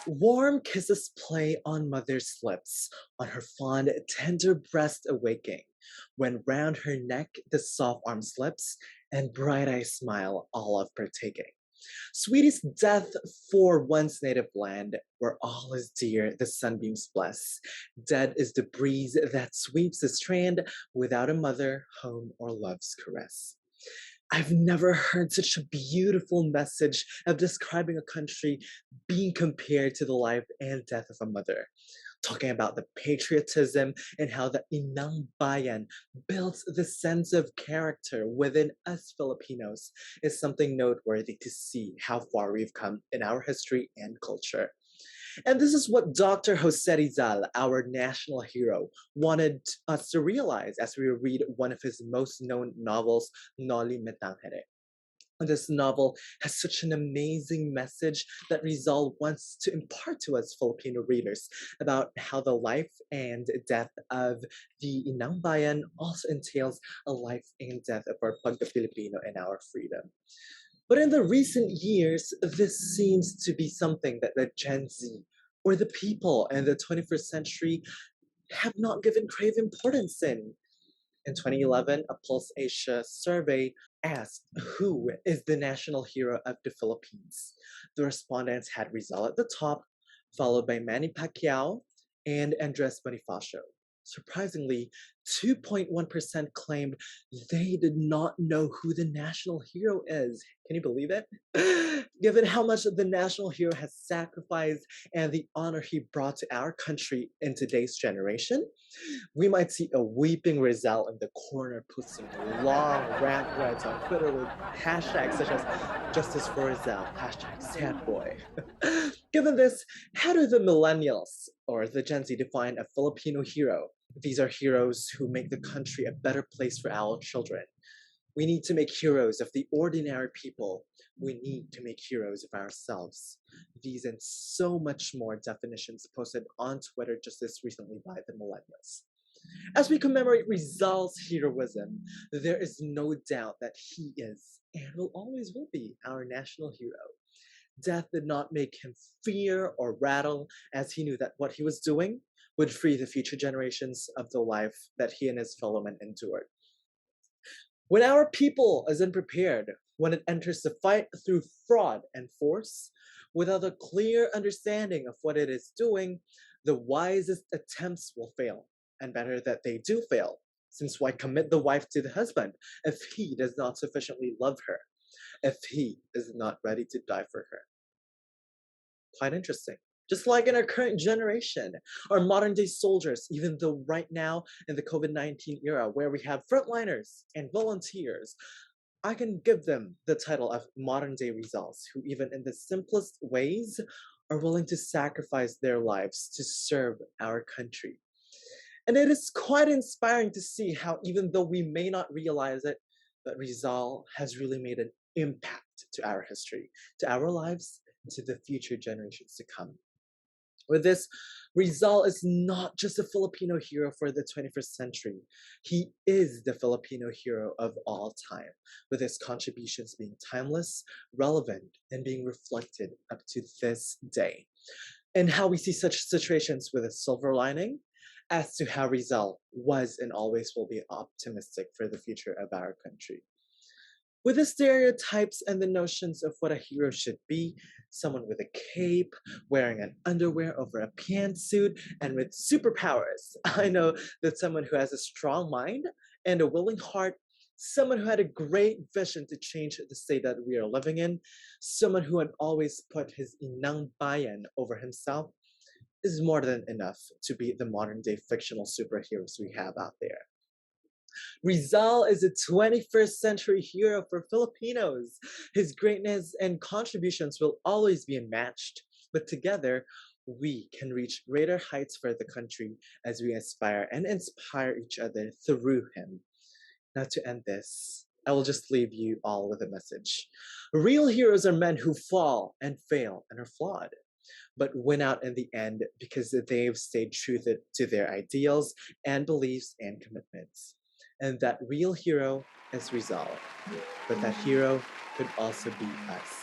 Warm kisses play on mother's lips, on her fond, tender breast awaking, when round her neck the soft arm slips, and bright eyes smile, all of partaking. Sweet is death for one's native land, where all is dear, the sunbeams bless. Dead is the breeze that sweeps the strand, without a mother, home, or love's caress. I've never heard such a beautiful message of describing a country being compared to the life and death of a mother. Talking about the patriotism and how the inang bayan builds the sense of character within us Filipinos is something noteworthy to see how far we've come in our history and culture. And this is what Dr. Jose Rizal, our national hero, wanted us to realize as we read one of his most known novels, Noli. This novel has such an amazing message that Rizal wants to impart to us Filipino readers about how the life and death of the Inang Bayan also entails a life and death of our pagka-Pilipino and our freedom. But in the recent years, this seems to be something that the Gen Z or the people in the 21st century have not given grave importance in. In 2011, a Pulse Asia survey asked who is the national hero of the Philippines. The respondents had Rizal at the top, followed by Manny Pacquiao and Andres Bonifacio. Surprisingly, 2.1% claimed they did not know who the national hero is. Can you believe it? Given how much the national hero has sacrificed and the honor he brought to our country in today's generation, we might see a weeping Rizal in the corner posting long rant threads on Twitter with hashtags such as Justice for Rizal, hashtag sad boy. Given this, how do the millennials or the Gen Z define a Filipino hero? These are heroes who make the country a better place for our children. We need to make heroes of the ordinary people. We need to make heroes of ourselves. These and so much more definitions posted on Twitter just this recently by the millennials. As we commemorate Rizal's heroism, there is no doubt that he is and will always will be our national hero. Death did not make him fear or rattle, as he knew that what he was doing would free the future generations of the life that he and his fellow men endured. When our people is unprepared, when it enters the fight through fraud and force, without a clear understanding of what it is doing, the wisest attempts will fail. And better that they do fail, since why commit the wife to the husband if he does not sufficiently love her, if he is not ready to die for her? Quite interesting. Just like in our current generation, our modern day soldiers, even though right now in the COVID-19 era where we have frontliners and volunteers, I can give them the title of modern day results who even in the simplest ways are willing to sacrifice their lives to serve our country. And it is quite inspiring to see how even though we may not realize it, but Rizal has really made an impact to our history, to our lives, and to the future generations to come. With this, Rizal is not just a Filipino hero for the 21st century. He is the Filipino hero of all time, with his contributions being timeless, relevant, and being reflected up to this day. And how we see such situations with a silver lining as to how Rizal was and always will be optimistic for the future of our country. With the stereotypes and the notions of what a hero should be, someone with a cape, wearing an underwear over a pantsuit, and with superpowers, I know that someone who has a strong mind and a willing heart, someone who had a great vision to change the state that we are living in, someone who had always put his inang bayan over himself, is more than enough to be the modern day fictional superheroes we have out there. Rizal is a 21st century hero for Filipinos. His greatness and contributions will always be unmatched, but together, we can reach greater heights for the country as we aspire and inspire each other through him. Now, to end this, I will just leave you all with a message. Real heroes are men who fall and fail and are flawed, but win out in the end because they've stayed true to their ideals and beliefs and commitments. And that real hero is Rizal. But that hero could also be us.